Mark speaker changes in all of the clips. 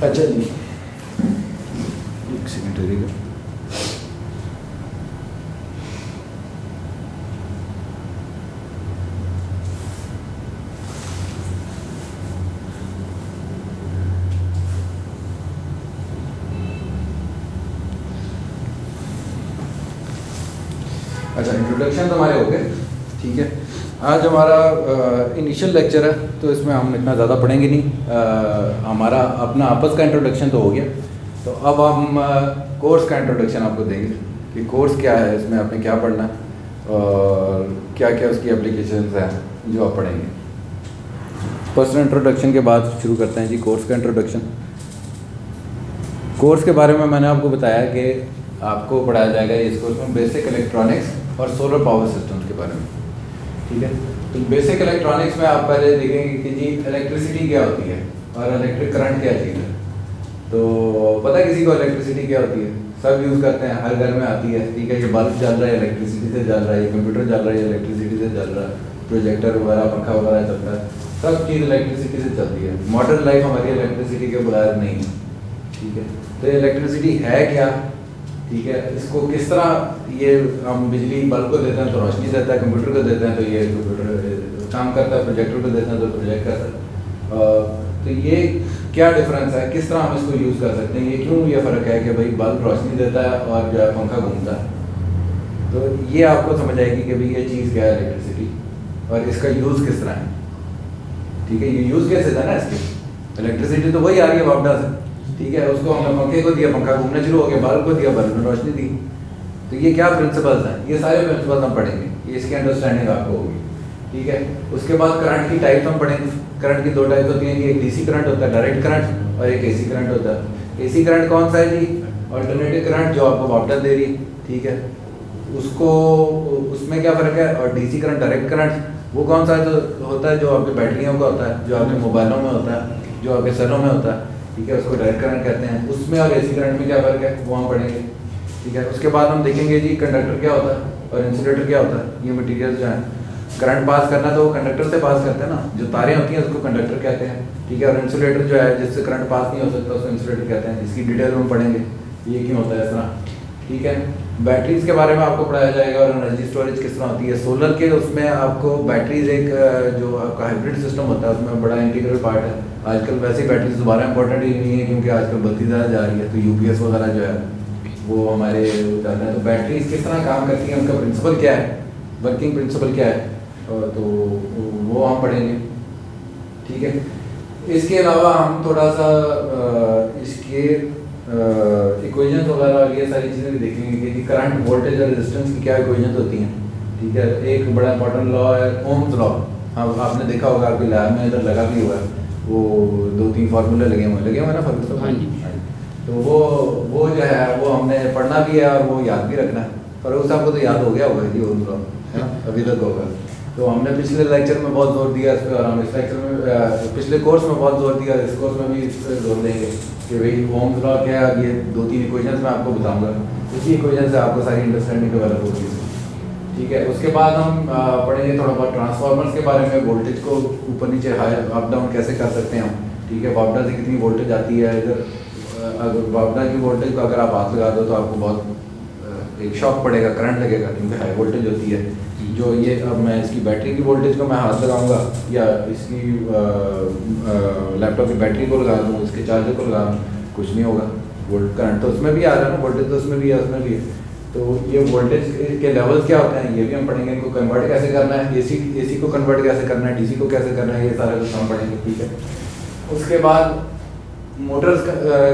Speaker 1: अच्छा जी, एक सेकंड रहिएगा। अच्छा, इंट्रोडक्शन तो हमारे हो गए, ठीक है। आज हमारा इनिशियल लेक्चर है, तो इसमें हम इतना ज़्यादा पढ़ेंगे नहीं। हमारा अपना आपस का इंट्रोडक्शन तो हो गया, तो अब हम कोर्स का इंट्रोडक्शन आपको देंगे कि कोर्स क्या है, इसमें आपने क्या पढ़ना है और क्या क्या उसकी एप्लीकेशंस हैं जो आप पढ़ेंगे। पर्सनल इंट्रोडक्शन के बाद शुरू करते हैं जी कोर्स का इंट्रोडक्शन। कोर्स के बारे में मैंने आपको बताया कि आपको पढ़ाया जाएगा इस कोर्स में बेसिक इलेक्ट्रॉनिक्स और सोलर पावर सिस्टम्स के बारे में, ठीक है। तो बेसिक इलेक्ट्रॉनिक्स में आप पहले देखेंगे कि जी इलेक्ट्रिसिटी क्या होती है और इलेक्ट्रिक करंट क्या चीज़ है। तो पता है किसी को इलेक्ट्रिसिटी क्या होती है? सब यूज़ करते हैं, हर घर में आती है, ठीक है। ये बल्ब चल रहा है इलेक्ट्रिसिटी से चल रहा है, ये कंप्यूटर चल रहा है इलेक्ट्रिसिटी से चल रहा है, प्रोजेक्टर वगैरह पंखा वगैरह चलता है, सब चीज़ इलेक्ट्रिसिटी से चलती है। मॉडर्न लाइफ हमारी इलेक्ट्रिसिटी के बगैर नहीं है, ठीक है। तो ये इलेक्ट्रिसिटी है क्या, ठीक है। इसको किस तरह ये हम बिजली बल्ब को देते हैं तो रोशनी देता है, कंप्यूटर को देते हैं तो ये कंप्यूटर काम करता है, प्रोजेक्टर को देते हैं तो प्रोजेक्ट करता है। तो ये क्या डिफरेंस है, किस तरह हम इसको यूज़ कर सकते हैं, ये क्यों ये फ़र्क है कि भाई बल्ब रोशनी देता है और जो है पंखा घूमता है। तो ये आपको समझ आएगी कि भाई ये चीज़ क्या है इलेक्ट्रिसिटी और इसका यूज़ किस तरह है, ठीक है। ये यूज़ कैसे था ना इसकी, इलेक्ट्रिसिटी तो वही आ रही है वापडा से, ठीक है। उसको हमने पंखे को दिया, पंखा घूमना शुरू हो गया, बल्ब को दिया, बल्ब ने रोशनी दी। तो ये क्या प्रिंसिपल्स हैं, ये सारे प्रिंसिपल्स हम पढ़ेंगे, ये इसकी अंडरस्टैंडिंग आपको होगी, ठीक है। उसके बाद करंट की टाइप हम पढ़ेंगे। करंट की दो टाइप होती हैं, एक डीसी करंट होता है डायरेक्ट करंट, और एक एसी करंट होता है। एसी करंट कौन सा है जी? अल्टरनेटिव करंट जो आपको वापडा दे रही, ठीक है, उसको उसमें क्या फ़र्क है। और डीसी करंट डायरेक्ट करंट वो कौन सा है, तो होता है जो आपके बैटरियों का होता है, जो आपके मोबाइलों में होता है, जो आपके सेलों में होता है, ठीक है, उसको डायरेक्ट करंट कहते हैं। उसमें और एसी करंट में क्या फ़र्क है वो हम पढ़ेंगे, ठीक है। उसके बाद हम देखेंगे जी कंडक्टर क्या होता है और इंसुलेटर क्या होता है। ये मटेरियल जो है करंट पास करना तो वो कंडक्टर से पास करते हैं ना, जो तारें होती हैं उसको कंडक्टर कहते हैं, ठीक है। और इंसुलेटर जो है जिससे करंट पास नहीं हो सकता उसको इंसुलेटर कहते हैं। इसकी डिटेल हम पढ़ेंगे ये क्यों होता है इस तरह, ठीक है। बैटरीज के बारे में आपको पढ़ाया जाएगा और एनर्जी स्टोरेज किस तरह होती है। सोलर के उसमें आपको बैटरीज एक जो आपका हाइब्रिड सिस्टम होता है उसमें बड़ा इंटीग्रल पार्ट है। आजकल वैसे बैटरीज दोबारा इंपॉर्टेंट ही नहीं है क्योंकि आजकल बत्ती ज़्यादा जा रही है, तो यूपीएस वगैरह जो है वो हमारे जाते हैं। तो बैटरीज किस तरह काम करती हैं, उनका प्रिंसिपल क्या है, वर्किंग प्रिंसिपल क्या है, तो वो हम पढ़ेंगे, ठीक है। इसके अलावा हम थोड़ा सा इसके इक्वेशंस वगैरह ये सारी चीज़ें भी देखेंगे कि करंट वोल्टेज और रेजिस्टेंस की क्या इक्वेशंस होती हैं, ठीक है। एक बड़ा इंपॉर्टेंट लॉ है ओम्स लॉ। हाँ, आपने देखा होगा आपके लैब में इधर लगा भी हुआ है, वो 2-3 फार्मूले लगे हुए ना फार्मूले। तो वो जो है वो हमने पढ़ना भी है और वो याद भी रखना है। पर उस आपको तो याद हो गया होगा जी ओम्स लॉ, है ना, अभी तक होगा। तो हमने पिछले लेक्चर में बहुत जोर दिया इस पर और हम इस लेक्चर में पिछले कोर्स में बहुत जोर दिया, इस कोर्स में भी इस पर जोर देंगे कि भाई ओम्स लॉ क्या है। ये 2-3 इक्वेशंस मैं आपको बताऊंगा, इसी इक्वेशन से आपको सारी अंडरस्टैंडिंग डेवलप होगी, ठीक है। उसके बाद हम पढ़ेंगे थोड़ा बहुत ट्रांसफार्मर्स के बारे में, वोल्टेज को ऊपर नीचे हाई अप डाउन कैसे कर सकते हैं हम, ठीक है। वापडा से कितनी वोल्टेज आती है, इधर अगर वापडा की वोल्टेज को अगर आप हाथ लगा दो तो आपको बहुत एक शॉक पड़ेगा, करंट लगेगा क्योंकि हाई वोल्टेज होती है। जो ये अब मैं इसकी बैटरी की वोल्टेज को मैं हाथ लगाऊंगा या इसकी लैपटॉप की बैटरी को लगा दूँ, इसके चार्जर को लगा दूँ, कुछ नहीं होगा। वोल्ट करंट तो उसमें भी आ रहा है ना, वोल्टेज तो उसमें भी है, उसमें भी है। तो ये वोल्टेज के लेवल्स क्या होते हैं ये भी हम पढ़ेंगे। इनको कन्वर्ट कैसे करना है, एसी को कन्वर्ट कैसे करना है, डीसी को कैसे करना है, ये सारा कुछ हम पढ़ेंगे, ठीक है। उसके बाद मोटर्स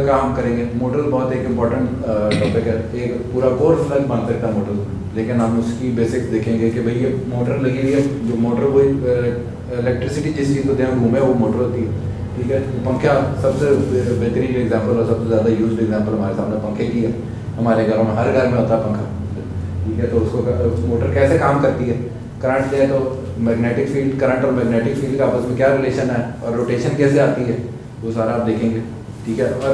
Speaker 1: का हम करेंगे। मोटर बहुत एक इम्पॉर्टेंट टॉपिक है, एक पूरा कोर्स अलग बन सकता है मोटर, लेकिन हम उसकी बेसिक्स देखेंगे कि भाई ये मोटर लगी हुई है, जो मोटर वो इलेक्ट्रिसिटी जिस चीज़ को दें घूमे वो मोटर होती है, ठीक है। पंखा सबसे बेहतरीन एग्जाम्पल और सबसे ज़्यादा यूज्ड एग्जाम्पल हमारे सामने पंखे की है। हमारे घरों में हर घर में होता है पंखा, ठीक है। तो उसको मोटर कैसे काम करती है, करंट दे तो मैग्नेटिक फील्ड, करंट और मैग्नेटिक फील्ड का आपस में क्या रिलेशन है और रोटेशन कैसे आती है, वो सारा आप देखेंगे, ठीक है। और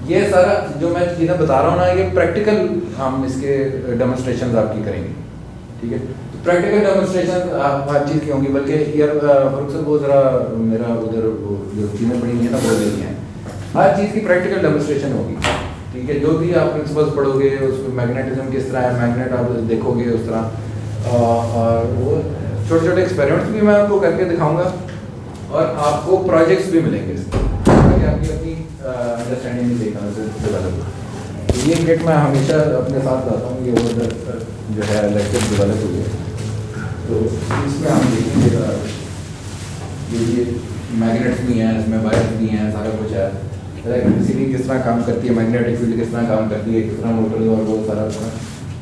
Speaker 1: ये सारा जो मैं चीज़ें बता रहा हूँ ना, ये प्रैक्टिकल हम इसके डेमोन्स्ट्रेशन आपकी करेंगे, ठीक है। तो प्रैक्टिकल डेमोन्स्ट्रेशन हर चीज़ की होंगी, बल्कि यार फरुख सर वो ज़रा मेरा उधर वो जो चीज़ें पड़ी हुई हैं ना वो लेनी है, हर चीज़ की प्रैक्टिकल डेमोन्स्ट्रेशन होगी, ठीक है। जो भी आप प्रिंसिपल्स पढ़ोगे उसमें मैग्नेटिज्म किस तरह है, मैग्नेट आप देखोगे उस तरह, और वो छोटे छोटे एक्सपेरिमेंट्स भी मैं आपको करके दिखाऊंगा, और आपको प्रोजेक्ट्स भी मिलेंगे ताकि आपकी अपनी अंडरस्टैंडिंग देखा डेवलप। तो ये किट मैं हमेशा अपने साथ लाता हूँ, ये वो जो है लेक्चर डेवलप हुई है, तो इसमें हम देखेंगे ये मैग्नेट्स भी हैं, इसमें वायर्स भी हैं, सारा कुछ है, इलेक्ट्रिसिटी किस तरह काम करती है, मैग्नेटिक फील्ड किस तरह काम करती है, किस तरह मोटर और वो सारा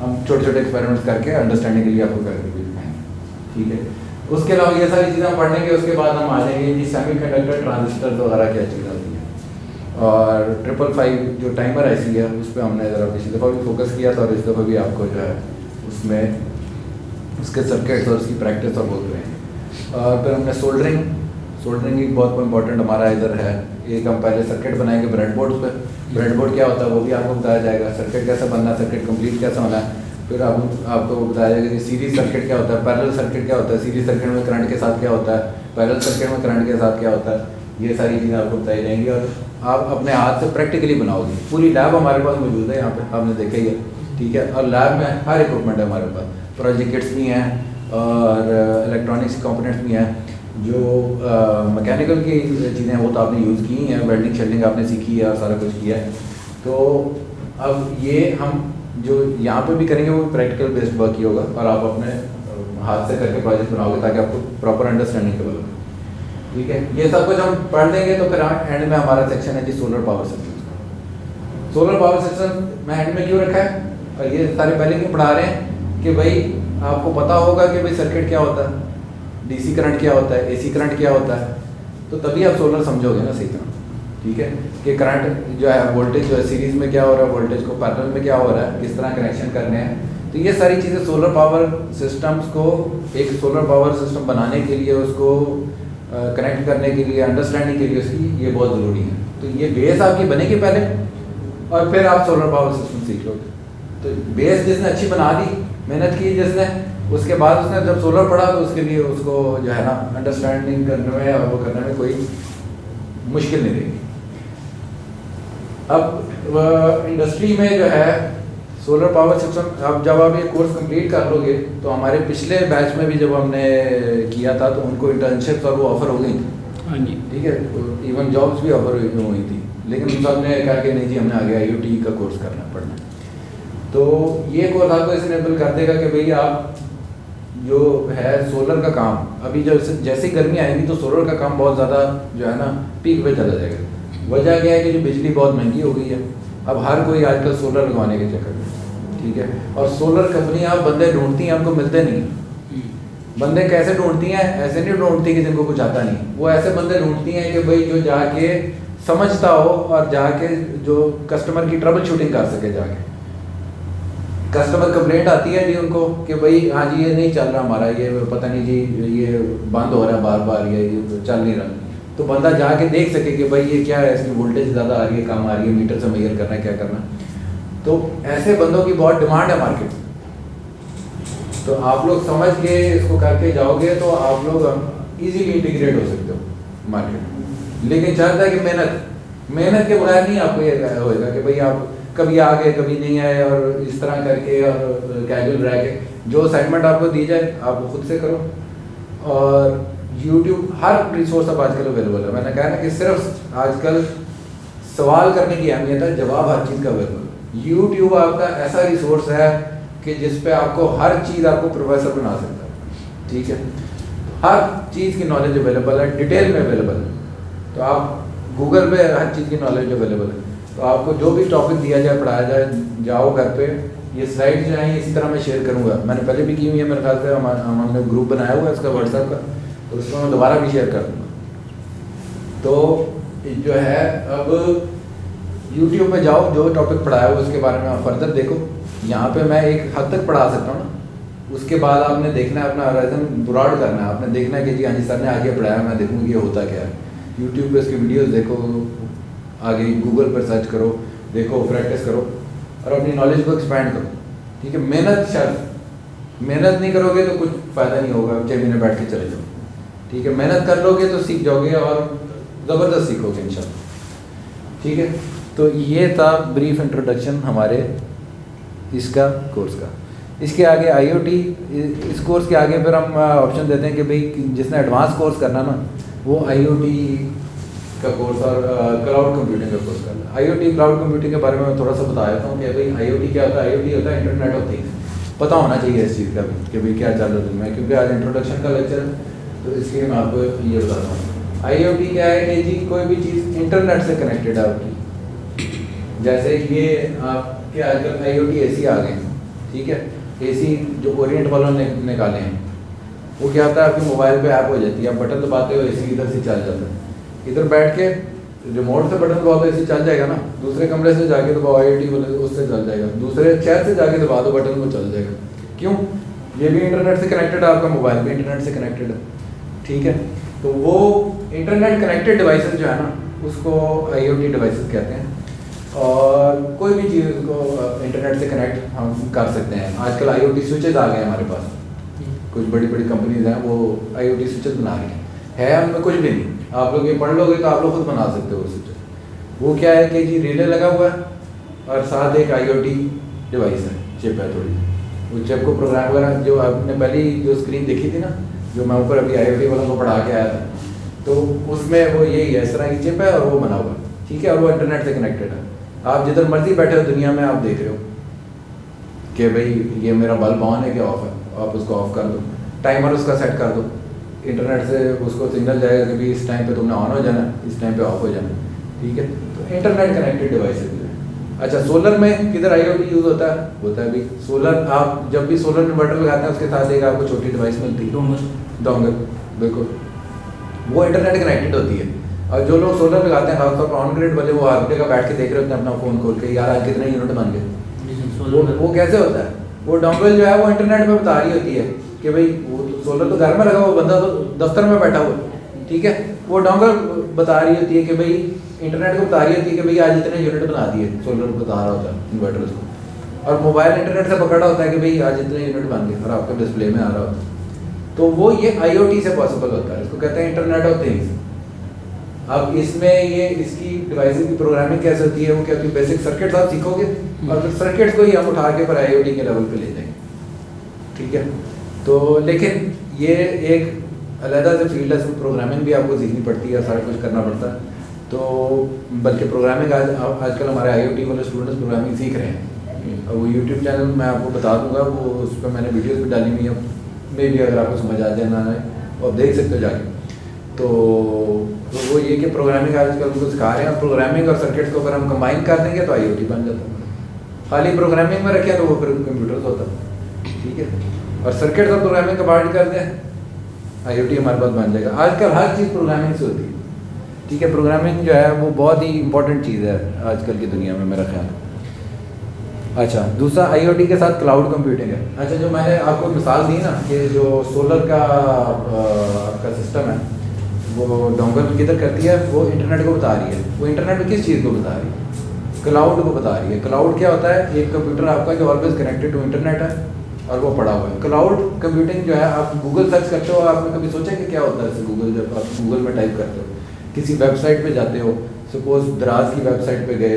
Speaker 1: हम छोटे छोटे एक्सपेरिमेंट्स करके अंडरस्टैंडिंग के लिए आपको करके भी दिखाएंगे, ठीक है। उसके अलावा ये सारी चीज़ें हम पढ़ेंगे, उसके बाद हम आ जाएंगे कि सेमीकंडक्टर ट्रांजिस्टर वगैरह क्या चीज़ होती है, और 555 जो टाइमर ऐसी है उस पर हमने ज़रा पिछली दफ़ा भी फोकस किया था, और इस दफ़ा भी आपको जो है उसमें उसके सर्किट्स और उसकी प्रैक्टिस और बोल रहे हैं। और फिर हमने सोल्डरिंग एक बहुत इंपॉर्टेंट हमारा इधर है, एक हम पहले सर्किट बनाएंगे ब्रेडबोर्ड पे, ब्रेडबोर्ड क्या होता है वो भी आपको बताया जाएगा, सर्किट कैसे बनना है, सर्किट कंप्लीट कैसे होना है, फिर आपको बताया जाएगा कि सीरीज सर्किट क्या होता है, पैरेलल सर्किट क्या होता है, सीरीज सर्किट में करंट के साथ क्या होता है, पैरेलल सर्किट में करंट के साथ क्या होता है, ये सारी चीज़ें आपको बताई जाएंगी, और आप अपने हाथ से प्रैक्टिकली बनाओगे। पूरी लैब हमारे पास मौजूद है यहाँ पे, आपने देखा ही है, ठीक है। और लैब में हर इक्विपमेंट है हमारे पास, प्रोजेक्ट किट्स भी हैं और इलेक्ट्रॉनिक्स कंपोनेंट्स भी हैं, जो मैकेनिकल की चीज़ें हैं वो तो आपने यूज़ की हैं, वेल्डिंग शेल्डिंग आपने सीखी है और सारा कुछ किया है। तो अब ये हम जो यहाँ पे भी करेंगे वो प्रैक्टिकल बेस्ड वर्क ही होगा, और आप अपने हाथ से करके प्रोजेक्ट बनाओगे ताकि आपको प्रॉपर अंडरस्टैंडिंग डेवलप हो, ठीक है। ये सब कुछ हम पढ़ लेंगे, तो फिर एंड में हमारा सेक्शन है जी solar power system. Solar power system मैं एंड में क्यों रखा है, और ये सारे पहले क्यों पढ़ा रहे हैं कि भाई आपको पता होगा कि भाई सर्किट क्या होता है, डीसी करंट क्या होता है, एसी करंट क्या होता है, तो तभी आप सोलर समझोगे ना सही तरह, ठीक है। कि करंट जो है वोल्टेज जो है सीरीज में क्या हो रहा है, वोल्टेज को पैरेलल में क्या हो रहा है, किस तरह कनेक्शन करने हैं, तो ये सारी चीज़ें सोलर पावर सिस्टम्स को एक सोलर पावर सिस्टम बनाने के लिए, उसको कनेक्ट करने के लिए, अंडरस्टैंडिंग के लिए उसकी ये बहुत ज़रूरी है। तो ये बेस आपकी बनेगी पहले, और फिर आप सोलर पावर सिस्टम सीख लोगे। तो बेस जिसने अच्छी बना दी, मेहनत की जिसने, उसके बाद उसने जब सोलर पढ़ा तो उसके लिए उसको जो है ना अंडरस्टैंडिंग करने में और वो करने में कोई मुश्किल नहीं रहेगी। अब इंडस्ट्री में जो है सोलर पावर सिस्टम, अब जब आप ये कोर्स कंप्लीट कर लोगे तो हमारे पिछले बैच में भी जब हमने किया था तो उनको इंटर्नशिप्स और वो ऑफ़र हो गई थी, हाँ जी, ठीक है। इवन जॉब्स भी ऑफ़र हुई थी, लेकिन उन सब ने कहा कि नहीं जी हमने आगे IoT का कोर्स करना पड़ना। तो ये कोर्स आपको इसे इनेबल कर देगा कि भाई आप जो है सोलर का काम, अभी जब जैसे गर्मी आएगी तो सोलर का काम बहुत ज़्यादा जो है ना पीक पे चला जाएगा। वजह क्या है कि जो बिजली बहुत महंगी हो गई है, अब हर कोई आजकल सोलर लगवाने के चक्कर में, ठीक है। और सोलर कंपनियां बंदे ढूंढती हैं, हमको मिलते नहीं। बंदे कैसे ढूंढती हैं, ऐसे नहीं ढूंढती कि जिनको कुछ आता नहीं, वो ऐसे बंदे ढूंढती हैं कि भाई जो जाके समझता हो और जाके जो कस्टमर की ट्रबल शूटिंग कर सके। जाके कस्टमर कंप्लेंट आती है जी उनको कि भाई हाँ जी ये नहीं चल रहा हमारा, ये पता नहीं जी ये बंद हो रहा है बार बार, ये चल नहीं रहा, तो बंदा जाके देख सके कि भाई ये क्या है, इसकी वोल्टेज ज़्यादा आ रही है, कम आ रही है, मीटर से मेजर करना है, क्या करना है। तो ऐसे बंदों की बहुत डिमांड है मार्केट में। तो आप लोग समझ के इसको करके जाओगे तो आप लोग इजीली इंटीग्रेट हो सकते हो मार्केट में। लेकिन चाहता है कि मेहनत के बगैर नहीं आपको ये होएगा कि भाई आप कभी आ गए कभी नहीं आए और इस तरह करके और कैजुअल रह के, जो असाइनमेंट आपको दी जाए आप खुद से करो। और YouTube हर रिसोर्स अब आजकल अवेलेबल है। मैंने कहा ना कि सिर्फ आजकल सवाल करने की अहमियत है, जवाब हर चीज़ का अवेलेबल है। YouTube आपका ऐसा रिसोर्स है कि जिस पे आपको हर चीज़ आपको प्रोफेसर बना सकता है, ठीक है। हर चीज़ की नॉलेज अवेलेबल है, डिटेल में अवेलेबल है। तो आप गूगल पे हर चीज़ की नॉलेज अवेलेबल है। तो आपको जो भी टॉपिक दिया जाए, पढ़ाया जाए, जाओ घर पे, ये स्लाइड्स जो हैं इसी तरह मैं शेयर करूँगा। मैंने पहले भी की हुई है, मेरे ख्याल से हमने ग्रुप बनाया हुआ है इसका व्हाट्सएप का, तो उसमें मैं दोबारा भी शेयर कर दूँगा। तो जो है अब YouTube पे जाओ, जो टॉपिक पढ़ाया हुआ उसके बारे में आप फर्दर देखो। यहाँ पे मैं एक हद तक पढ़ा सकता हूँ ना, उसके बाद आपने देखना है, अपना हॉराइजन ब्रॉड करना है। आपने देखना है कि जी हाँ जी सर ने आगे पढ़ाया, मैं देखूँ कि ये होता क्या है। यूट्यूब पे इसकी वीडियोस देखो, आगे गूगल पर सर्च करो, देखो, प्रैक्टिस करो और अपनी नॉलेज को एक्सपैंड करो, ठीक है। मेहनत शर्त, मेहनत नहीं करोगे तो कुछ फ़ायदा नहीं होगा, 6 महीने बैठ के चले जाओ, ठीक है। मेहनत कर लोगे तो सीख जाओगे और ज़बरदस्त सीखोगे इंशाल्लाह, ठीक है। तो ये था ब्रीफ इंट्रोडक्शन हमारे इसका कोर्स का। इसके आगे आईओटी, इस कोर्स के आगे फिर हम ऑप्शन देते हैं कि भाई जिसने एडवांस कोर्स करना ना वो आईओटी का कोर्स और क्लाउड कंप्यूटिंग का कोर्स करना। आईओटी क्लाउड कंप्यूटिंग के बारे में मैं थोड़ा सा बता देता हूँ कि भाई आईओटी क्या होता है। आईओटी होता है इंटरनेट ऑफ थिंग्स। पता होना चाहिए इस चीज़ का भी कि भाई क्या चल रहा है मैं, क्योंकि आज इंट्रोडक्शन का लेक्चर है तो इसलिए मैं आपको ये बताता हूँ। आईओटी क्या है कि जी कोई भी चीज़ इंटरनेट से कनेक्टेड है आपकी। जैसे ये आपके आजकल आईओटी एसी आ गए हैं, ठीक है। एसी जो ओरिएंट वालों ने निकाले हैं, वो क्या होता है आपके मोबाइल पे ऐप हो जाती है, आप बटन दबाते हो एसी इधर से चल जाता है। इधर बैठ के रिमोट से बटन दबाओ तो एसी चल जाएगा ना, दूसरे कमरे से जाके दबाओ आईओटी वाले उससे चल जाएगा, दूसरे शहर से जाके दबा दो बटन वो चल जाएगा। क्यों? ये भी इंटरनेट से कनेक्टेड है, आपका मोबाइल भी इंटरनेट से कनेक्टेड है, ठीक है। तो वो इंटरनेट कनेक्टेड डिवाइसेस जो है ना उसको आईओटी डिवाइसेस कहते हैं। और कोई भी चीज़ को इंटरनेट से कनेक्ट हम कर सकते हैं। आजकल आईओटी स्विचेस आ गए हैं हमारे पास, कुछ बड़ी बड़ी कंपनीज हैं वो आईओटी स्विचेस बना रही है उनमें कुछ भी नहीं। आप लोग ये पढ़ लोगे तो आप लोग खुद बना सकते हो स्विचेस। वो क्या है कि जी रिले लगा हुआ है और साथ एक आईओटी डिवाइस है, चिप है थोड़ी। वो चिप को प्रोग्राम वगैरह जो आपने पहली जो स्क्रीन देखी थी ना, जो मैं ऊपर अभी आईओटी वालों को पढ़ा के आया था, तो उसमें वो यही है, इस तरह की चिप है और वो बना हुआ है, ठीक है। और वो इंटरनेट से कनेक्टेड है। आप जिधर मर्जी बैठे हो दुनिया में आप देख रहे हो कि भाई ये मेरा बल्ब ऑन है कि ऑफ है, आप उसको ऑफ कर दो, टाइमर उसका सेट कर दो, इंटरनेट से उसको सिग्नल जाएगा कि भाई इस टाइम पे तुमने ऑन हो जाना, इस टाइम पे ऑफ हो जाना, ठीक है। तो इंटरनेट कनेक्टेड डिवाइस है। अच्छा, सोलर में किधर आईओटी यूज़ होता है भाई सोलर। आप जब भी सोलर इन्वर्टर लगाते हैं उसके साथ एक आपको छोटी डिवाइस मिलती है, डोंगल, बिल्कुल, वो इंटरनेट कनेक्टेड होती है। और जो लोग सोलर लगाते हैं खासतौर पर ऑन ग्रिड वाले, वो हर जगह बैठ के देख रहे होते हैं अपना फ़ोन खोल के, यार आज कितने यूनिट बन गए। वो कैसे होता है? वो डोंगल जो है वो इंटरनेट में बता रही होती है कि भाई वो सोलर तो घर में लगा हुआ, बंदा तो दफ्तर में बैठा हुआ, ठीक है। वो डोंगल बता रही होती है कि भाई इंटरनेट को बता रही होती है कि भाई आज इतने यूनिट बना दिए, सोलर बता रहा होता है इन्वर्टर को। और मोबाइल इंटरनेट से पकड़ा होता है कि भाई आज इतने यूनिट बन गए और आपके डिस्प्ले में आ रहा होता है। तो वो ये आईओटी से पॉसिबल होता है, इसको कहते हैं इंटरनेट ऑफ थिंग्स। अब इसमें ये इसकी डिवाइसेस की प्रोग्रामिंग कैसे होती है, वो क्या होती है, बेसिक सर्किट्स आप सीखोगे और फिर सर्किट्स को ही हम उठा के पर आईओटी के लेवल पे ले जाएंगे, ठीक है। तो लेकिन ये एक अलग से फील्ड है, प्रोग्रामिंग भी आपको सीखनी पड़ती है, सारा कुछ करना पड़ता है। तो बल्कि प्रोग्रामिंग आजकल हमारे आईओटी वाले स्टूडेंट्स प्रोग्रामिंग सीख रहे हैं। और वो यूट्यूब चैनल मैं आपको बता दूंगा, वो उस पर मैंने वीडियोस भी डाली हुई है, मे भी अगर आपको समझ आ जाए ना आए और देख सकते हो जाके। तो वो ये कि प्रोग्रामिंग आजकल उनको सिखा रहे हैं। प्रोग्रामिंग और सर्किट्स को अगर हम कंबाइन कर देंगे तो आईओटी बन जाता है। खाली प्रोग्रामिंग में रखें तो वो फिर कंप्यूटर्स होता है, ठीक है। और सर्किट्स और प्रोग्रामिंग कंबाइन कर दें आईओटी हमारे पास बन जाएगा। आजकल हर चीज़ प्रोग्रामिंग से होती है, ठीक है। प्रोग्रामिंग जो है वो बहुत ही इंपॉर्टेंट चीज़ है आजकल की दुनिया में, मेरा ख्याल है। अच्छा, दूसरा आईओटी के साथ क्लाउड कंप्यूटिंग है। अच्छा, जो मैंने आपको मिसाल दी ना कि जो सोलर का आपका सिस्टम है वो डोंगल किधर करती है, वो इंटरनेट को बता रही है। वो इंटरनेट में किस चीज़ को बता रही है? क्लाउड को बता रही है। क्लाउड क्या होता है? एक कंप्यूटर आपका जो ऑलवेज कनेक्टेड टू इंटरनेट है और वो पड़ा हुआ है। क्लाउड कंप्यूटिंग जो है, आप गूगल सर्च करते हो, आपने कभी सोचा कि क्या होता है गूगल, जब आप गूगल में टाइप करते हो, किसी वेबसाइट पे जाते हो, सपोज दराज की वेबसाइट पे गए,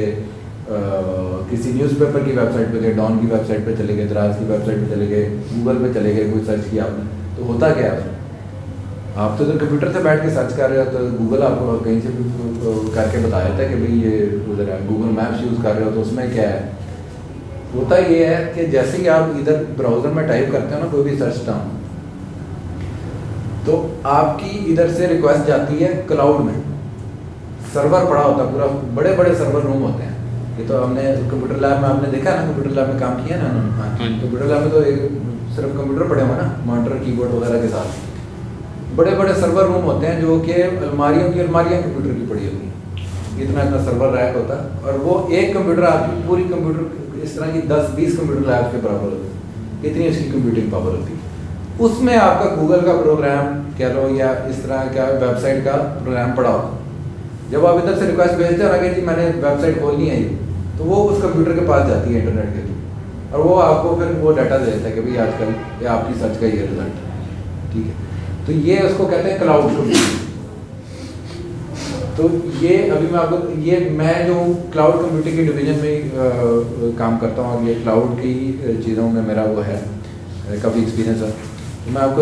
Speaker 1: किसी न्यूज़पेपर की वेबसाइट पे गए, डॉन की वेबसाइट पे चले गए, दराज की वेबसाइट पे चले गए, गूगल पे चले गए, कोई सर्च किया आपने, तो होता क्या है? आप तो इधर कंप्यूटर से बैठ के सर्च कर रहे हो, तो गूगल आपको कहीं से भी करके बताया था कि भाई ये उधर है। गूगल मैप्स यूज़ कर रहे हो तो उसमें क्या है, होता ये है कि जैसे ही आप इधर ब्राउज़र में टाइप करते हो ना कोई भी सर्च टर्म, तो आपकी इधर से रिक्वेस्ट जाती है क्लाउड में। सर्वर पड़ा होता है पूरा, बड़े बड़े सर्वर रूम होते हैं। ये तो हमने कंप्यूटर लैब में आपने देखा ना, कंप्यूटर लैब में काम किया ना उन्होंने। कंप्यूटर लैब में तो एक सिर्फ कंप्यूटर पड़े हुए ना, मॉनिटर कीबोर्ड वगैरह के साथ। बड़े बड़े सर्वर रूम होते हैं जो कि अलमारियों की अलमारियाँ कंप्यूटर की पड़ी होती हैं, इतना इतना सर्वर रैक होता है। और वो एक कंप्यूटर आपकी पूरी कंप्यूटर इस तरह की 10-20 कंप्यूटर लैब के बराबर होती है, इतनी उसकी कंप्यूटिंग पावर होती है। उसमें आपका गूगल का प्रोग्राम कह लो या इस तरह का वेबसाइट का प्रोग्राम पड़ा होता है। जब आप इधर से रिक्वेस्ट भेजते हो ना कि जी मैंने वेबसाइट खोलनी है ये, तो वो उस कंप्यूटर के पास जाती है इंटरनेट के थ्रू और वो आपको फिर वो डाटा दे देता है कि भाई आजकल ये आपकी सर्च का ये रिजल्ट है, ठीक है। तो ये उसको कहते हैं क्लाउड कंप्यूटिंग। तो ये अभी मैं जो क्लाउड कंप्यूटिंग के डिवीजन में काम करता हूँ और ये क्लाउड की चीज़ों में मेरा वो है काफ़ी एक्सपीरियंस है। तो मैं आपको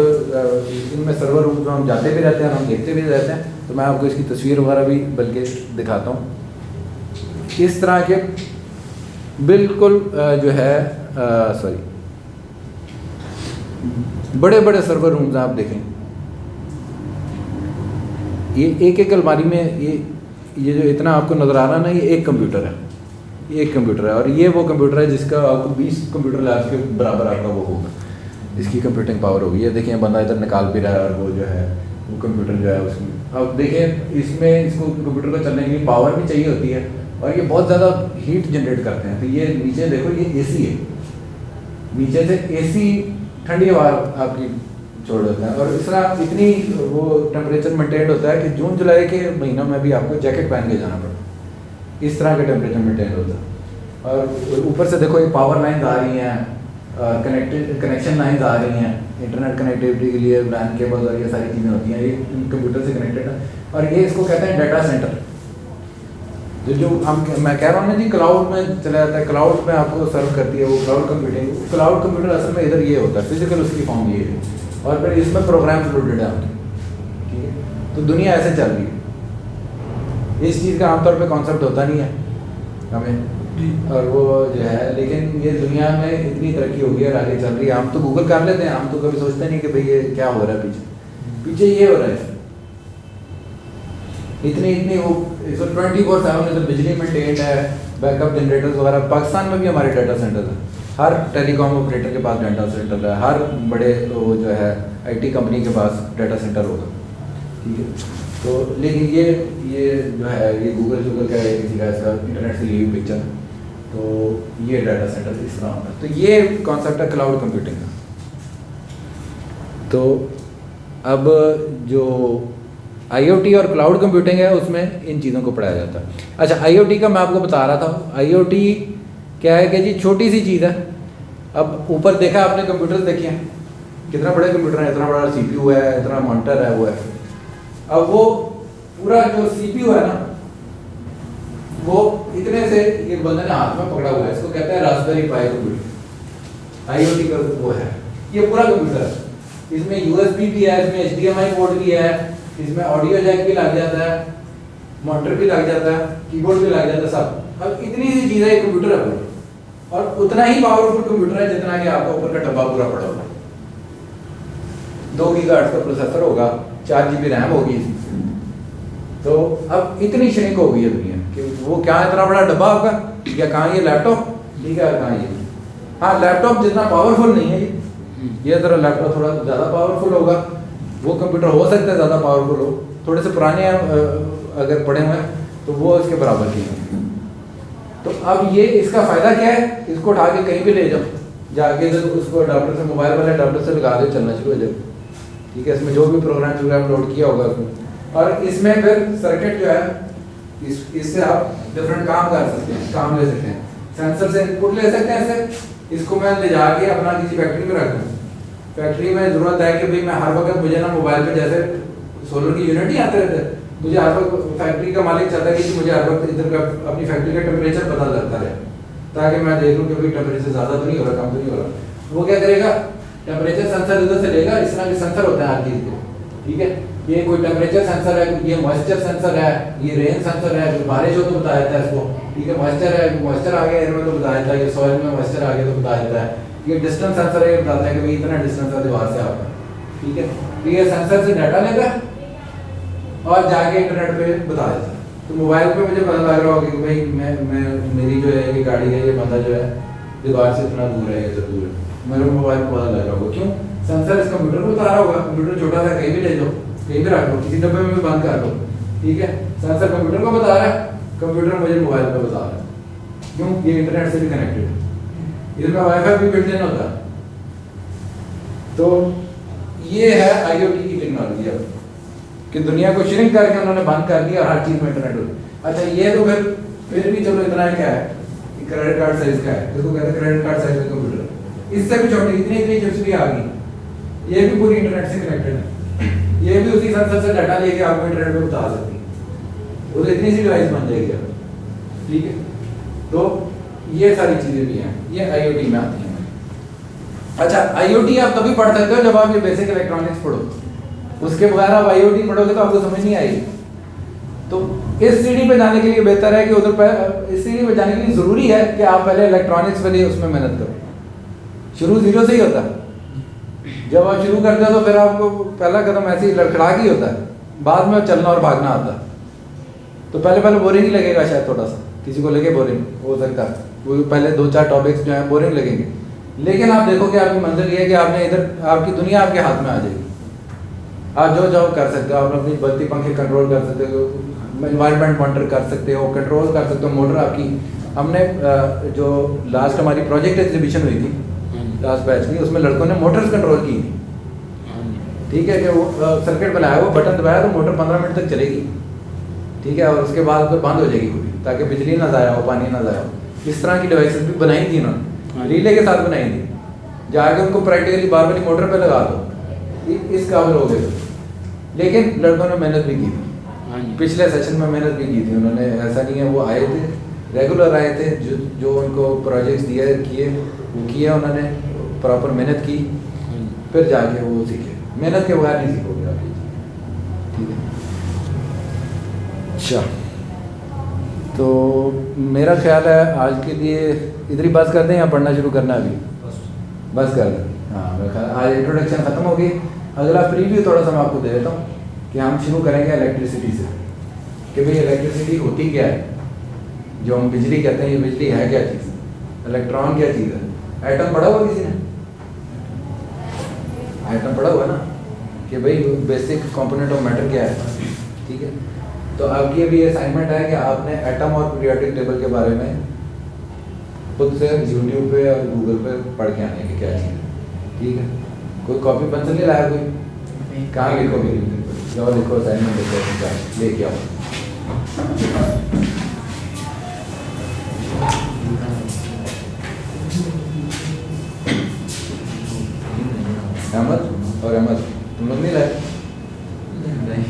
Speaker 1: इनमें सर्वर रूम में हम जाते भी रहते हैं और हम देखते भी रहते हैं, तो मैं आपको इसकी तस्वीर वगैरह भी बल्कि दिखाता हूँ। इस तरह के बिल्कुल जो है बड़े बड़े सर्वर रूम्स आप देखें, ये एक अलमारी में ये जो इतना आपको नज़र आ रहा है ना, ये एक कंप्यूटर है, ये एक कंप्यूटर है। और ये वो कंप्यूटर है जिसका आपको 20 कंप्यूटर लैब्स के बराबर आपका वो होगा, इसकी कंप्यूटिंग पावर होगी। ये देखें बंदा इधर निकाल भी रहा है और वो जो है वो कंप्यूटर जो है उसमें, अब देखें इसमें इसको कंप्यूटर को चलने के लिए पावर भी चाहिए होती है और ये बहुत ज़्यादा हीट जनरेट करते हैं। तो ये नीचे देखो, ये एसी है, नीचे से एसी ठंडी हवा आपकी छोड़ देता है। और इस तरह इतनी वो टेम्परेचर मेंटेन होता है कि जून जुलाई के महीनों में भी आपको जैकेट पहन के जाना पड़ता है, इस तरह का टेम्परेचर मेंटेन होता है। और ऊपर से देखो ये पावर लाइन आ रही हैं, कनेक्शन लाइन्स आ रही हैं इंटरनेट कनेक्टिविटी के लिए, लैन केबल और ये सारी चीज़ें होती हैं, ये कंप्यूटर से कनेक्टेड है। और ये इसको कहते हैं डाटा सेंटर। जो मैं कह रहा हूँ ना जी, क्लाउड में चला जाता है, क्लाउड में आपको सर्व करती है वो क्लाउड कंप्यूटिंग। क्लाउड कंप्यूटर असल में इधर ये होता है, फिजिकल उसकी फॉर्म ये है, और फिर इसमें प्रोग्राम लोडेड है आपके, ठीक है। तो दुनिया ऐसे चल रही है, इस चीज़ का आमतौर पे कॉन्सेप्ट होता नहीं है हमें, और वो जो है, लेकिन ये दुनिया में इतनी तरक्की हो गई है, आगे चल रही है। हम तो गूगल कर लेते हैं, हम तो कभी सोचते नहीं कि भाई ये क्या हो रहा है पीछे ये हो रहा है। इतनी वो 24/7 इधर बिजली मेंटेन्ड है, बैकअप जनरेटर्स वगैरह। पाकिस्तान में भी हमारे डाटा सेंटर है, हर टेलीकॉम ऑपरेटर के पास डाटा सेंटर है, हर बड़े वो जो है IT कंपनी के पास डाटा सेंटर होगा, ठीक है। तो लेकिन ये जो है ये गूगल का है, किसी का इसका इंटरनेट से ली हुई पिक्चर, तो ये डाटा सेंटर इस तरह होता है। तो ये कॉन्सेप्ट है क्लाउड कंप्यूटिंग का। तो अब जो IoT और क्लाउड कंप्यूटिंग है उसमें इन चीज़ों को पढ़ाया जाता है। अच्छा, IoT का मैं आपको बता रहा था। IoT क्या है कि जी छोटी सी चीज़ है। अब ऊपर देखा आपने कंप्यूटर देखे हैं, कितना बड़े कंप्यूटर है, इतना बड़ा CPU है, इतना मॉनिटर है, वो है। अब वो पूरा जो CPU है ना, वो इतने से ये बंदे ने हाथ में पकड़ा हुआ है, इसको कहते हैं रास्पबेरी पाई कंप्यूटर। IoT का वो है, ये पूरा कंप्यूटर है। इसमें USB भी है, इसमें HDMI पोर्ट भी है, इसमें ऑडियो जैक भी लग जाता है, मॉनिटर भी लग जाता है, कीबोर्ड भी लग जाता है, सब। अब इतनी सी चीज़ है, कंप्यूटर है पूरा, और उतना ही पावरफुल कंप्यूटर है जितना कि आपका ऊपर का डब्बा पूरा पड़ा होगा। 2 गीगाहर्ट्ज़ का प्रोसेसर होगा, 4 GB रैम होगी। तो अब इतनी श्रिंक हो गई है दुनिया कि वो क्या इतना बड़ा डब्बा होगा, या कहाँ ये लैपटॉप, ठीक है, कहाँ ये, हाँ लैपटॉप जितना पावरफुल नहीं है ये ज़रा लैपटॉप थोड़ा ज़्यादा पावरफुल होगा। वो कंप्यूटर हो सकता है ज़्यादा पावरफुल हो, थोड़े से पुराने अगर पड़े हुए हैं तो वो इसके बराबर की हैं। तो अब ये इसका फ़ायदा क्या है, इसको उठा के कहीं भी ले जाओ, जाके तो उसको अडाप्टर से, मोबाइल वाले अडाप्टर से लगा दे, चलना शुरू हो जाए, ठीक है। इसमें जो भी प्रोग्राम लोड किया होगा उसमें, और इसमें फिर सर्किट जो है इससे आप डिफरेंट काम कर सकते हैं, काम ले सकते हैं। सेंसर से इनपुट ले सकते हैं ऐसे, इसको मैं ले जाके अपना किसी फैक्ट्री में रख दूँ। फैक्ट्री में ज़रूरत है कि भाई मैं हर वक्त, मुझे ना मोबाइल पे जैसे सोलर की यूनिट ही आते रहते हैं, मुझे हर वक्त फैक्ट्री का मालिक चाहता है कि मुझे हर वक्त इधर का अपनी फैक्ट्री का टेम्परेचर पता लगता रहे, ताकि मैं देख लूँ कि भाई टेम्परेचर ज़्यादा तो नहीं हो रहा, कम तो नहीं हो रहा। वो क्या करेगा, टेम्परेचर सेंसर इधर से लेगा, इस तरह के सेंसर होते हैं हर चीज़ के, ठीक है। ये कोई टेम्परेचर सेंसर है, ये मॉइस्चर सेंसर है, ये रेन सेंसर है, जो बारिश हो तो बता देता है इसको, ठीक है। मॉइस्चर है, मॉइस्चर आ गया एयर में तो बता देता है, ये सॉइल में मॉइस्चर आ गया तो बता देता है। ये डिस्टेंस सेंसर है, ये बताता है कि भाई इतना डिस्टेंस है दीवार से आपका, ठीक है। तो ये सेंसर से डाटा लेता है और जाके इंटरनेट पे बता देता है। तो मोबाइल पे मुझे पता लग रहा होगा कि भाई मैं मेरी जो है ये गाड़ी है, ये बंदा जो है दीवार से इतना दूर है, इतना दूर है, मेरे मोबाइल को पता लग रहा होगा। क्यों, सेंसर इस कंप्यूटर को बता रहा होगा। कंप्यूटर छोटा सा, कहीं भी ले जाओ, कहीं भी रख लो, किसी डब्बे में भी बंद कर लो, ठीक है। सेंसर कंप्यूटर को बता रहा है, कंप्यूटर मुझे मोबाइल पे बता रहा है। क्यों, ये इंटरनेट से भी कनेक्टेड है, इसमें वाईफाई भी बिल्ट इन होता है। तो ये है IoT की टेक्नोलॉजी अब, कि दुनिया को श्रिंक करके उन्होंने बंद कर दिया और हर चीज़ में इंटरनेट हो। अच्छा, ये तो फिर भी चलो इतना क्या है, क्रेडिट कार्ड साइज का है, जिसको कहते हैं क्रेडिट कार्ड साइज का कंप्यूटर। इससे भी छोटी इतनी चिप्स भी आ गई, ये भी पूरी इंटरनेट से कनेक्टेड है, ये भी उसी सेंसर से डाटा लेके आपको इंटरनेट पे बता सकती है, वो इतनी सी डिवाइस बन जाएगी अब, ठीक है। तो ये सारी चीजें भी हैं, ये IoT में आती हैं। अच्छा, IoT आप तभी पढ़ सकते हो जब आप ये बेसिक इलेक्ट्रॉनिक्स पढ़ो, उसके बगैर आप IoT पढ़ोगे तो आपको समझ नहीं आएगी। तो इस सीढ़ी पे जाने के लिए बेहतर है कि उधर पर, इस सीढ़ी पे जाने के लिए ज़रूरी है कि आप पहले इलेक्ट्रॉनिक्स वाली उसमें मेहनत करो। शुरू जीरो से ही होता है, जब आप शुरू करते हो तो फिर आपको पहला कदम ऐसे ही लड़खड़ा ही होता है, बाद में चलना और भागना आता है। तो पहले बोरिंग ही लगेगा शायद, थोड़ा सा किसी को लगे बोरिंग हो सकता है, वो पहले 2-4 टॉपिक्स जो हैं बोरिंग लगेंगे, लेकिन आप देखोगे आपकी मंजिल ये है कि आपने इधर, आपकी दुनिया आपके हाथ में आ जाएगी। आप जो जॉब कर सकते हो, आप अपनी बत्ती पंखे कंट्रोल कर सकते हो, एनवायरनमेंट मॉनिटर कर सकते हो, कंट्रोल कर सकते हो मोटर आपकी। हमने जो लास्ट हमारी प्रोजेक्ट एग्जीबिशन हुई थी लास्ट बैच की, उसमें लड़कों ने मोटर्स कंट्रोल की थी, ठीक है, कि वो सर्किट बनाया, वो बटन दबाया तो मोटर 15 मिनट तक चलेगी, ठीक है, और उसके बाद बंद हो जाएगी पूरी, ताकि बिजली ना ज़ाया हो, पानी ना ज़ाया हो। इस तरह की डिवाइसेस भी बनाई थी उन्होंने, रिले के साथ बनाई थी, जाके उनको प्रैक्टिकली बार वाली मोटर पे लगा दो, इस काबिल हो गए। लेकिन लड़कों ने मेहनत भी की थी, पिछले सेशन में मेहनत भी की थी उन्होंने, ऐसा नहीं है, वो आए थे, रेगुलर आए थे, जो उनको प्रोजेक्ट्स दिए किए वो किए, उन्होंने प्रॉपर मेहनत की, फिर जाके वो सीखे। मेहनत के बगैर नहीं सीखोगे आप, ठीक है। अच्छा, तो मेरा ख्याल है आज के लिए इधर ही बस कर दें या पढ़ना शुरू करना है अभी? बस कर दें। हाँ, मेरा ख्याल आज इंट्रोडक्शन ख़त्म हो गई। अगला प्रीव्यू थोड़ा सा मैं आपको दे देता हूँ कि हम शुरू करेंगे इलेक्ट्रिसिटी से, कि भाई इलेक्ट्रिसिटी होती क्या है, जो हम बिजली कहते हैं, ये बिजली है क्या चीज़, इलेक्ट्रॉन क्या चीज़ है। एटम पढ़ा हुआ किसी ने? एटम पढ़ा हुआ ना, कि भाई बेसिक कंपोनेंट ऑफ मैटर क्या है, ठीक है। तो आपकी अभी असाइनमेंट है कि आपने एटम और पीरियोडिक टेबल के बारे में खुद से यूट्यूब पे और गूगल पे पढ़ के आने की क्या चीज़ है, ठीक है। कोई कॉपी पेंसिल नहीं लाया कोई? कहाँ लिखोगे? जाओ लिखो, असाइनमेंट लिखो, लेके आओ। अहमद और अहमद, तुम लोग नहीं लाए? नहीं।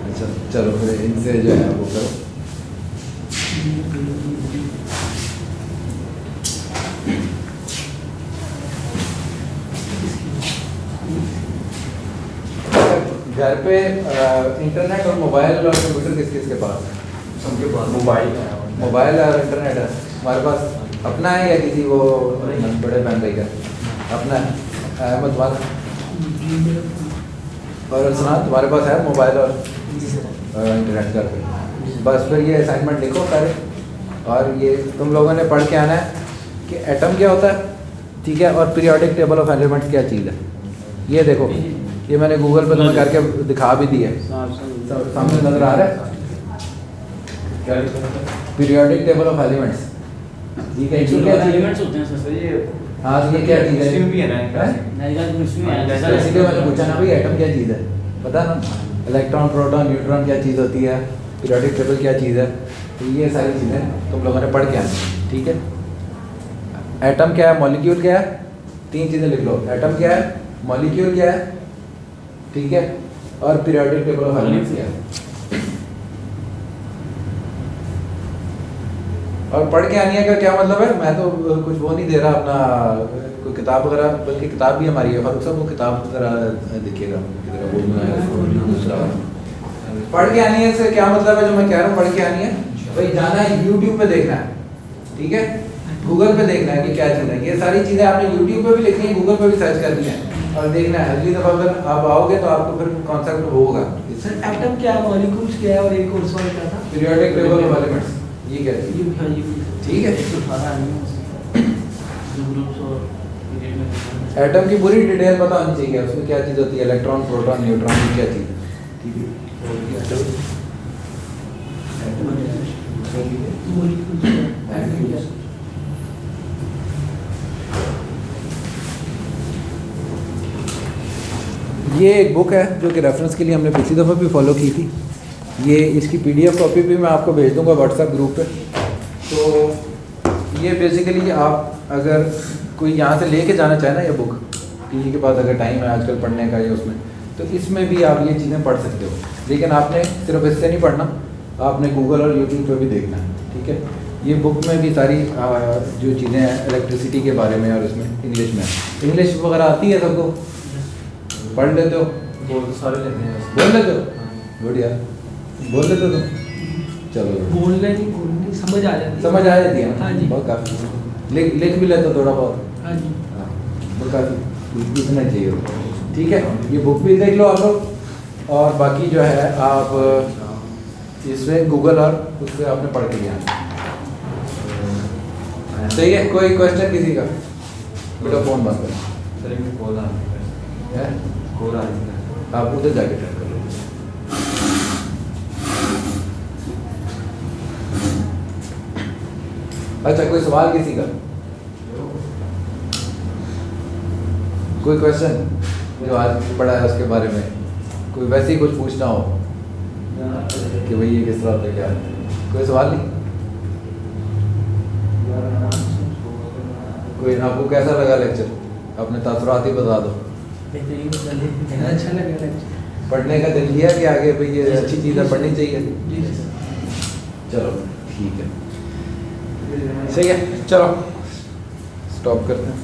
Speaker 1: अच्छा, चलो फिर इनसे जो है वो करो। घर पे इंटरनेट और मोबाइल और कंप्यूटर किस किस के पास है?
Speaker 2: सबके पास मोबाइल है।
Speaker 1: मोबाइल और इंटरनेट है हमारे पास। अपना है या किसी वो बड़े बहन भाई का अपना है? अहमद तुम्हारा और सुना तुम्हारे पास है मोबाइल और इंटरनेट घर पे? बस फिर ये असाइनमेंट लिखो सारे, और ये तुम लोगों ने पढ़ के आना है कि एटम क्या होता है, ठीक है, और पीरियोडिक टेबल ऑफ एलिमेंट्स क्या चीज़ है। ये देखो, ये मैंने गूगल पे तुम्हें करके दिखा भी दी है, सामने नजर आ रहा है पीरियोडिक टेबल ऑफ एलिमेंट्स, ठीक है।
Speaker 2: एलिमेंट्स होते हैं सर, ये
Speaker 1: हाँ, ये क्या चीज़ है?
Speaker 2: इसमें भी है ना,
Speaker 1: इसीलिए मैंने पूछा ना भाई एटम क्या चीज़ है, पता ना, इलेक्ट्रॉन प्रोटॉन न्यूट्रॉन क्या चीज़ होती है, पीरियोडिक टेबल क्या चीज़ है। तो ये सारी चीज़ें तुम लोगों ने पढ़ के आनी, ठीक है। एटम क्या है, मॉलिक्यूल क्या है, 3 चीज़ें लिख लो। एटम क्या है, मॉलिक्यूल क्या है, ठीक है, और पीरियोडिक टेबल ऑफ एलिमेंट्स क्या है। और पढ़ के आनी है का क्या मतलब है? मैं तो कुछ वो नहीं दे रहा अपना कोई किताब वगैरह, बल्कि किताब भी हमारी है फारूक साहब, वो किताब जरा देखिएगा किधर बोलना है दूसरा। पढ़ के आनी है से क्या मतलब है, जो मैं कह रहा हूँ पढ़ के आनी है भाई, जाना है यूट्यूब पे देखना है, ठीक है, गूगल पे देखना है कि क्या चीज़ है। ये सारी चीज़ें आपने यूट्यूब पे भी लिखनी है, गूगल पे भी सर्च करनी है और देखना है। अगली दफ़ा अगर आप आओगे तो आपको फिर कॉन्सेप्ट होगा।
Speaker 3: सर एटम क्या है, मॉलिक्यूल्स क्या है, और एक और सवाल क्या था?
Speaker 1: पीरियोडिक टेबल ऑफ एलिमेंट्स, ये क्या है, ठीक है। एटम की पूरी डिटेल पता होनी चाहिए, उसमें क्या चीज़ होती है, इलेक्ट्रॉन प्रोटॉन न्यूट्रॉन की क्या चीज़ है, ठीक है। ये एक बुक है जो कि रेफरेंस के लिए हमने पिछली दफ़ा भी फॉलो की थी। ये इसकी PDF कॉपी भी मैं आपको भेज दूंगा व्हाट्सएप ग्रुप पे। तो ये बेसिकली आप अगर कोई यहाँ से लेके जाना चाहे ना ये बुक, किसी के पास अगर टाइम है आजकल पढ़ने का या उसमें, तो इसमें भी आप ये चीज़ें पढ़ सकते हो। लेकिन आपने सिर्फ इससे नहीं पढ़ना, आपने गूगल और यूट्यूब पे भी देखना है, ठीक है। ये बुक में भी सारी जो चीज़ें हैं इलेक्ट्रिसिटी के बारे में और इसमें इंग्लिश में, इंग्लिश वगैरह आती है सबको, पढ़ लेते हो,
Speaker 2: बहुत सारे लेते हैं
Speaker 1: बोल लेते हो, गुड यार, बोल लेते हो तुम, चलो
Speaker 3: बोलने नहीं समझ आ जाती
Speaker 1: समझ आ जाती है।
Speaker 3: हाँ जी।
Speaker 1: बहुत काफ़ी, लिख भी लेते हो थोड़ा बहुत।
Speaker 3: हाँ जी।
Speaker 1: हाँ, वो काफ़ी इतना चाहिए होता है। ठीक है, ये बुक भी देख लो आप लोग, और बाकी जो है आप इसमें गूगल और उससे आपने पढ़ के लिया। सही है, कोई क्वेश्चन किसी का? बेटा फ़ोन बंद करो।
Speaker 2: सर एक कॉल आ रही है।
Speaker 1: है
Speaker 2: कॉल आ रही है।
Speaker 1: आप उधर जाके ट्राई कर लो। अच्छा, कोई सवाल किसी का? कोई क्वेश्चन जो आज पढ़ा है उसके बारे में, कोई वैसे ही कुछ पूछना हो कि भाई ये किस तरह होता है क्या है? कोई सवाल नहीं? कोई आपको कैसा लगा लेक्चर? अपने तासुरात ही बता दो।
Speaker 3: अच्छा लगा lecture।
Speaker 1: पढ़ने का दिल किया कि आगे भाई ये अच्छी चीज़ है, पढ़नी चाहिए।
Speaker 3: जी सर।
Speaker 1: चलो ठीक है, सही है, चलो स्टॉप करते हैं।